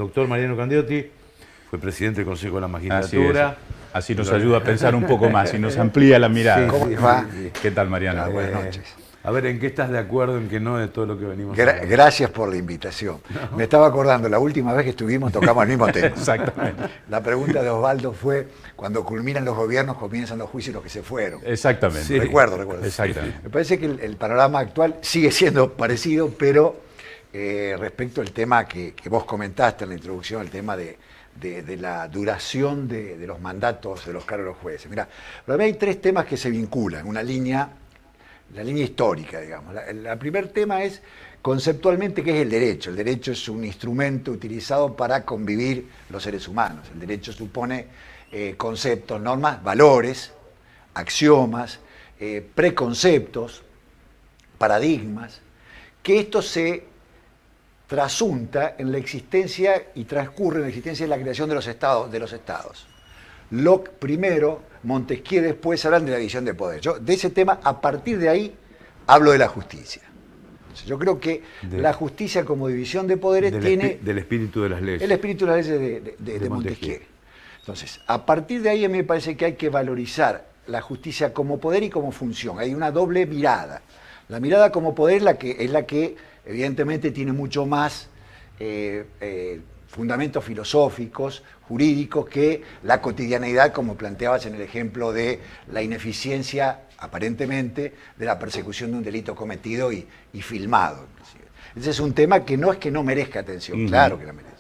Doctor Mariano Candioti fue presidente del Consejo de la Magistratura. Así nos ayuda a pensar un poco más y nos amplía la mirada. ¿Cómo les va? ¿Qué tal, Mariano? Buenas noches. A ver, ¿en qué estás de acuerdo, en qué no de todo lo que venimos hablando? Gracias por la invitación. No. Me estaba acordando, la última vez que estuvimos tocamos el mismo tema. Exactamente. La pregunta de Osvaldo fue, cuando culminan los gobiernos, comienzan los juicios los que se fueron. Exactamente. Sí. Recuerdo. Exactamente. Me parece que el panorama actual sigue siendo parecido, pero respecto al tema que vos comentaste en la introducción, el tema de la duración de los mandatos de los cargos de los jueces. Mirá, para mí hay tres temas que se vinculan, la línea histórica, digamos. El primer tema es conceptualmente qué es el derecho. El derecho es un instrumento utilizado para convivir los seres humanos. El derecho supone conceptos, normas, valores, axiomas, preconceptos, paradigmas, que esto se trasunta en la existencia y transcurre en la existencia de la creación de los estados. Locke primero, Montesquieu después hablan de la división de poderes. Yo de ese tema, a partir de ahí, hablo de la justicia. Yo creo que la justicia como división de poderes tiene... Del espíritu de las leyes. El espíritu de las leyes de Montesquieu. Entonces, a partir de ahí a mí me parece que hay que valorizar la justicia como poder y como función. Hay una doble mirada. La mirada como poder es la que evidentemente tiene mucho más fundamentos filosóficos, jurídicos, que la cotidianeidad, como planteabas en el ejemplo de la ineficiencia, aparentemente, de la persecución de un delito cometido y filmado. Ese es un tema que no es que no merezca atención, claro que la merece.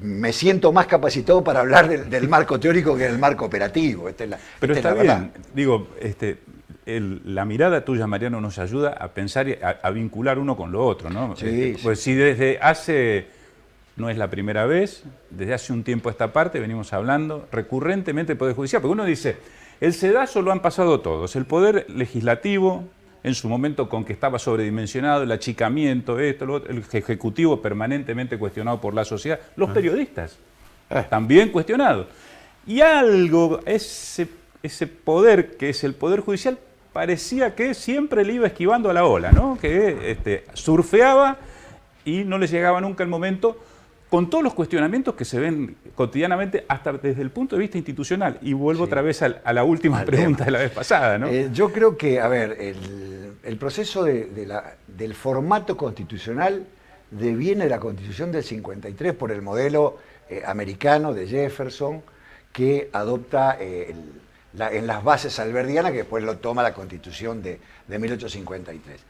Me siento más capacitado para hablar del marco teórico que del marco operativo. Pero está bien, digo, la mirada tuya, Mariano, nos ayuda a pensar y a vincular uno con lo otro, ¿no? Sí, pues si desde no es la primera vez, desde hace un tiempo a esta parte venimos hablando recurrentemente del Poder Judicial, porque uno dice, el sedazo lo han pasado todos, el Poder Legislativo, en su momento con que estaba sobredimensionado, el achicamiento, el Ejecutivo permanentemente cuestionado por la sociedad, los periodistas también cuestionados. Y algo, ese poder que es el Poder Judicial, parecía que siempre le iba esquivando a la ola, ¿no? Que surfeaba y no le llegaba nunca el momento, con todos los cuestionamientos que se ven cotidianamente, hasta desde el punto de vista institucional. Y vuelvo otra vez a la última pregunta de la vez pasada, ¿no? Yo creo que, a ver, el proceso del formato constitucional deviene de la Constitución del 53 por el modelo americano de Jefferson, que adopta en las bases alberdianas, que después lo toma la Constitución de 1853.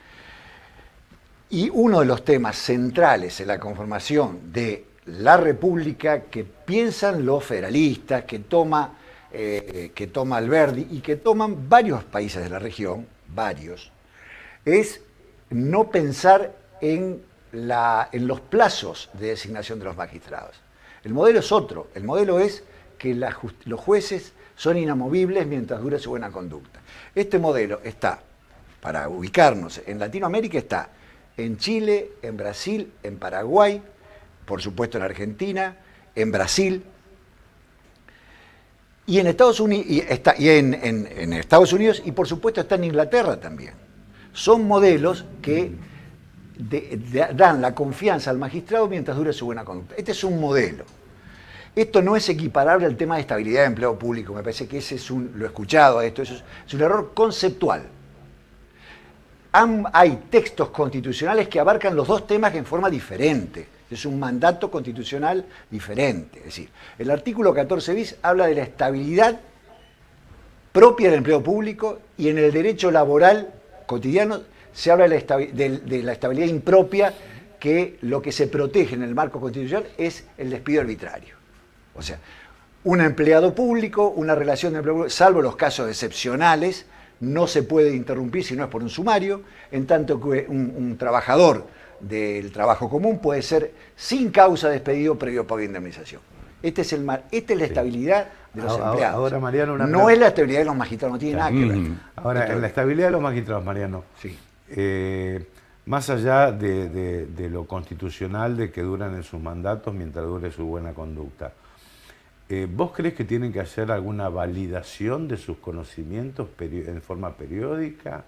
Y uno de los temas centrales en la conformación de la República que piensan los federalistas, que toma Alberdi y que toman varios países de la región, es no pensar en los plazos de designación de los magistrados. El modelo es otro, el modelo es que los jueces son inamovibles mientras dure su buena conducta. Este modelo está, para ubicarnos, en Latinoamérica está en Chile, en Brasil, en Paraguay, por supuesto en Argentina, en Brasil, y en Estados Unidos, en Estados Unidos, y por supuesto está en Inglaterra también. Son modelos que dan la confianza al magistrado mientras dure su buena conducta. Este es un modelo. Esto no es equiparable al tema de estabilidad de empleo público, me parece que ese lo he escuchado, eso es un error conceptual. Hay textos constitucionales que abarcan los dos temas en forma diferente. Es un mandato constitucional diferente. Es decir, el artículo 14 bis habla de la estabilidad propia del empleo público y en el derecho laboral cotidiano se habla de la estabilidad impropia, que lo que se protege en el marco constitucional es el despido arbitrario. O sea, un empleado público, una relación de empleo público, salvo los casos excepcionales, no se puede interrumpir si no es por un sumario, en tanto que un trabajador del trabajo común puede ser sin causa despedido previo pago de indemnización. Esta es la estabilidad de los empleados. Ahora, Mariano, no es la estabilidad de los magistrados, no tiene nada que ver. Ahora, en la estabilidad de los magistrados, Mariano, sí. Más allá de lo constitucional, de que duran en sus mandatos mientras dure su buena conducta, ¿vos crees que tienen que hacer alguna validación de sus conocimientos en forma periódica,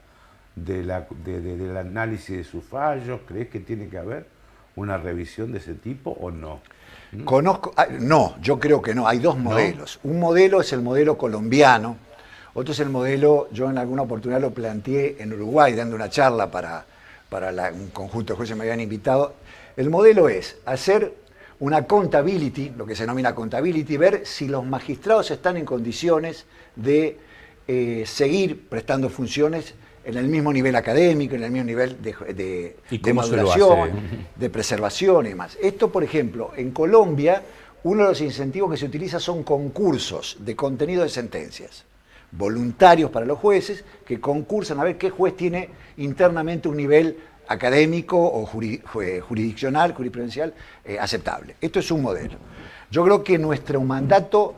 del análisis de sus fallos? ¿Crees que tiene que haber? una revisión de ese tipo o no? No, yo creo que no, hay dos modelos. Un modelo es el modelo colombiano, otro es el modelo, yo en alguna oportunidad lo planteé en Uruguay, dando una charla para un conjunto de jueces que me habían invitado. El modelo es hacer una accountability, lo que se denomina accountability, ver si los magistrados están en condiciones de seguir prestando funciones en el mismo nivel académico, en el mismo nivel de maduración, de preservación y demás. Esto, por ejemplo, en Colombia, uno de los incentivos que se utiliza son concursos de contenido de sentencias, voluntarios para los jueces, que concursan a ver qué juez tiene internamente un nivel académico o jurisdiccional, jurisprudencial, aceptable. Esto es un modelo. Yo creo que nuestro mandato,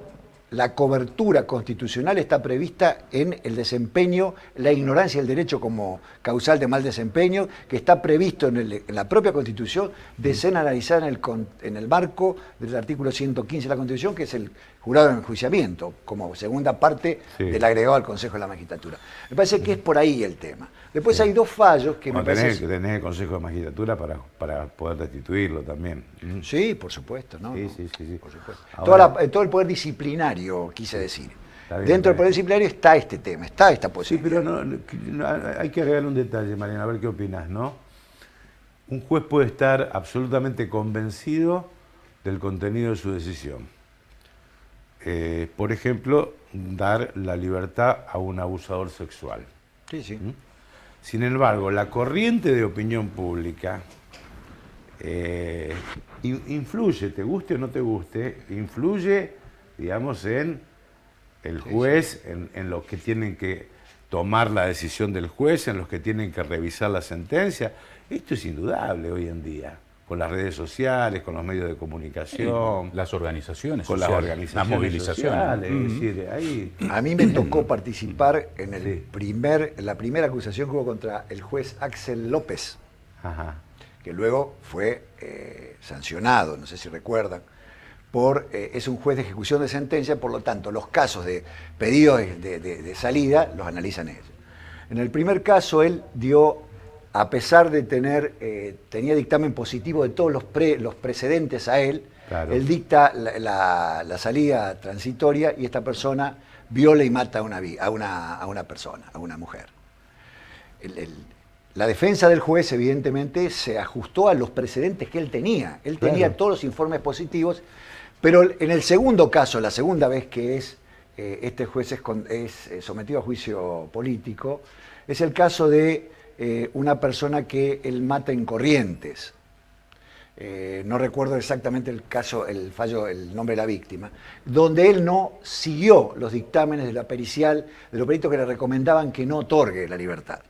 la cobertura constitucional está prevista en el desempeño, la ignorancia del derecho como causal de mal desempeño, que está previsto en la propia Constitución, de ser analizada en el marco del artículo 115 de la Constitución, que es el jurado de enjuiciamiento, como segunda parte del agregado al Consejo de la Magistratura. Me parece que es por ahí el tema. Después hay dos fallos que me parece... Tenés el Consejo de Magistratura para poder destituirlo también. Sí, por supuesto, ¿no? Sí. Por supuesto. Ahora, Todo el poder disciplinario, quise decir. Bien, Dentro del poder disciplinario está este tema, está esta posibilidad. Sí, pero hay que agregarle un detalle, Mariana, a ver qué opinas, ¿no? Un juez puede estar absolutamente convencido del contenido de su decisión. Por ejemplo, dar la libertad a un abusador sexual. Sí. Sin embargo, la corriente de opinión pública influye, te guste o no te guste, influye, digamos, en el juez, en los que tienen que tomar la decisión del juez, en los que tienen que revisar la sentencia. Esto es indudable hoy en día, con las redes sociales, con los medios de comunicación. Las organizaciones con sociales, las organizaciones las movilizaciones. sociales, es decir, ahí... A mí me tocó participar en la primera acusación que hubo contra el juez Axel López, que luego fue sancionado, no sé si recuerdan, es un juez de ejecución de sentencia, por lo tanto los casos de pedidos de salida los analizan ellos. En el primer caso él dio, a pesar de tenía dictamen positivo de todos los precedentes a él, claro, él dicta la salida transitoria y esta persona viola y mata a una persona, a una mujer. La defensa del juez, evidentemente, se ajustó a los precedentes que él tenía. Él tenía todos los informes positivos, pero en el segundo caso, la segunda vez que este juez es sometido a juicio político, es el caso de una persona que él mata en Corrientes. No recuerdo exactamente el caso, el fallo, el nombre de la víctima, donde él no siguió los dictámenes de la pericial, de los peritos que le recomendaban que no otorgue la libertad.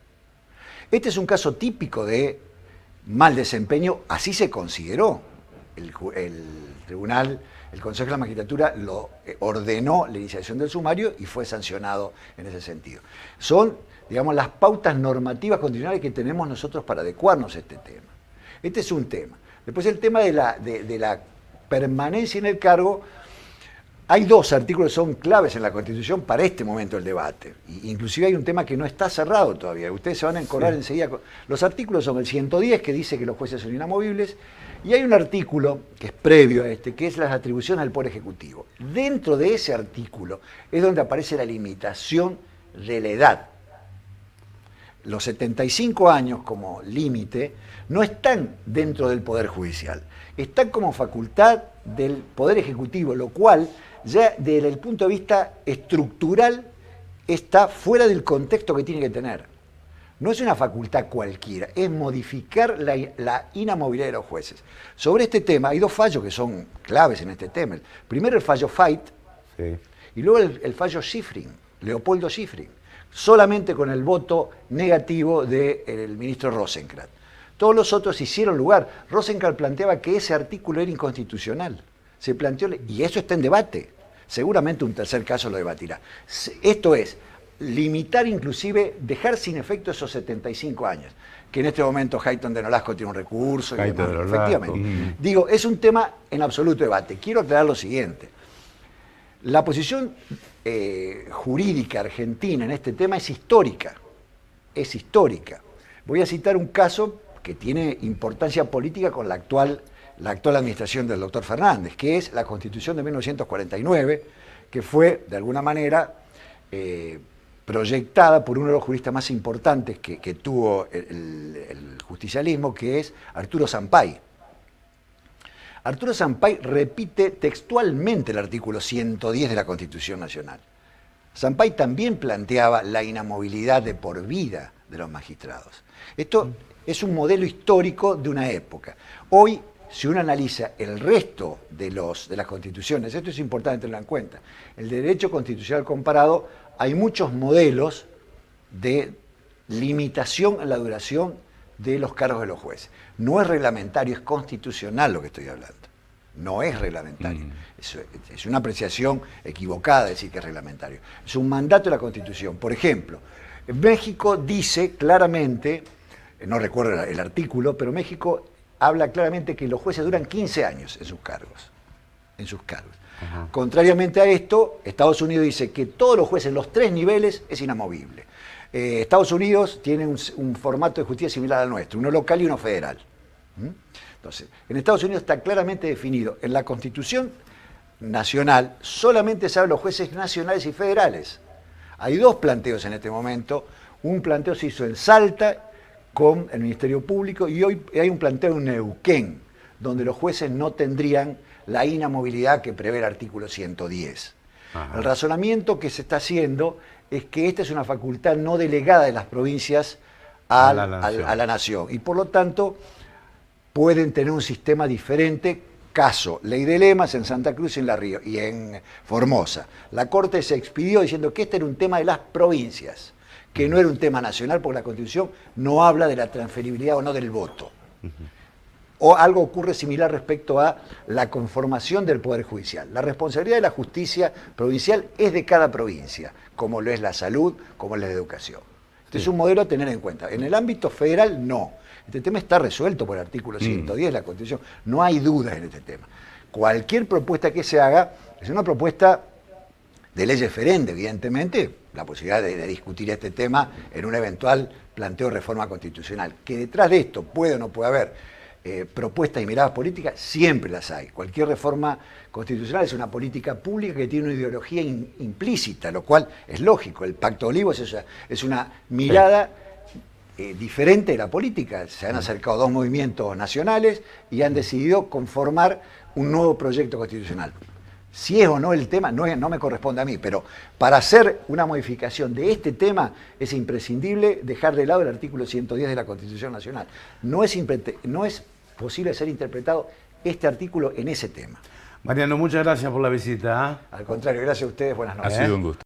Este es un caso típico de mal desempeño, así se consideró. El tribunal, el Consejo de la Magistratura lo ordenó la iniciación del sumario y fue sancionado en ese sentido. Son, digamos, las pautas normativas constitucionales que tenemos nosotros para adecuarnos a este tema. Este es un tema. Después el tema de la permanencia en el cargo. Hay dos artículos que son claves en la Constitución para este momento del debate. Inclusive hay un tema que no está cerrado todavía. Ustedes se van a encontrar enseguida. Los artículos son el 110, que dice que los jueces son inamovibles, y hay un artículo que es previo a este, que es las atribuciones al Poder Ejecutivo. Dentro de ese artículo es donde aparece la limitación de la edad. Los 75 años como límite no están dentro del Poder Judicial, están como facultad del Poder Ejecutivo, lo cual ya desde el punto de vista estructural está fuera del contexto que tiene que tener. No es una facultad cualquiera, es modificar la inamovilidad de los jueces. Sobre este tema hay dos fallos que son claves en este tema. Primero el fallo Fait, y luego el fallo Schifrin, Leopoldo Schifrin, solamente con el voto negativo del ministro Rosenkrantz. Todos los otros hicieron lugar. Rosenkrantz planteaba que ese artículo era inconstitucional. Se planteó, y eso está en debate. Seguramente un tercer caso lo debatirá. Esto es, limitar inclusive, dejar sin efecto esos 75 años, que en este momento Hayton de Nolasco tiene un recurso. Y demás, efectivamente. Digo, es un tema en absoluto debate. Quiero aclarar lo siguiente. La posición jurídica argentina en este tema es histórica. Es histórica. Voy a citar un caso que tiene importancia política con la actual administración del doctor Fernández, que es la Constitución de 1949, que fue, de alguna manera, proyectada por uno de los juristas más importantes que tuvo el justicialismo, que es Arturo Sampay. Arturo Sampay repite textualmente el artículo 110 de la Constitución Nacional. Sampay también planteaba la inamovilidad de por vida de los magistrados. Esto es un modelo histórico de una época. Hoy, si uno analiza el resto de las constituciones, esto es importante tenerlo en cuenta, el derecho constitucional comparado, hay muchos modelos de limitación en la duración de los cargos de los jueces. No es reglamentario, es constitucional lo que estoy hablando. No es reglamentario. Es una apreciación equivocada decir que es reglamentario. Es un mandato de la Constitución. Por ejemplo, México dice claramente, no recuerdo el artículo, pero México habla claramente que los jueces duran 15 años en sus cargos. Ajá. Contrariamente a esto, Estados Unidos dice que todos los jueces en los 3 niveles es inamovible. Estados Unidos tiene un formato de justicia similar al nuestro, uno local y uno federal. Entonces, en Estados Unidos está claramente definido, en la Constitución Nacional solamente se habla de los jueces nacionales y federales. Hay 2 planteos en este momento, un planteo se hizo en Salta con el Ministerio Público y hoy hay un planteo en Neuquén, donde los jueces no tendrían la inamovilidad que prevé el artículo 110. Ajá. El razonamiento que se está haciendo es que esta es una facultad no delegada de las provincias a la nación y por lo tanto pueden tener un sistema diferente. Caso Ley de Lemas en Santa Cruz y en La Río y en Formosa. La Corte se expidió diciendo que este era un tema de las provincias, que no era un tema nacional porque la Constitución no habla de la transferibilidad o no del voto. O algo ocurre similar respecto a la conformación del Poder Judicial. La responsabilidad de la justicia provincial es de cada provincia, como lo es la salud, como lo es la educación. Este es un modelo a tener en cuenta. En el ámbito federal, no. Este tema está resuelto por el artículo 110 de la Constitución. No hay dudas en este tema. Cualquier propuesta que se haga es una propuesta de ley referente, evidentemente, la posibilidad de discutir este tema en un eventual planteo de reforma constitucional. Que detrás de esto puede o no puede haber propuestas y miradas políticas, siempre las hay. Cualquier reforma constitucional es una política pública que tiene una ideología implícita, lo cual es lógico. El Pacto de Olivos es una mirada diferente de la política. Se han acercado 2 movimientos nacionales y han decidido conformar un nuevo proyecto constitucional. Si es o no el tema, no me corresponde a mí, pero para hacer una modificación de este tema es imprescindible dejar de lado el artículo 110 de la Constitución Nacional. No es posible ser interpretado este artículo en ese tema. Mariano, muchas gracias por la visita. Al contrario, gracias a ustedes, buenas noches. Ha sido un gusto.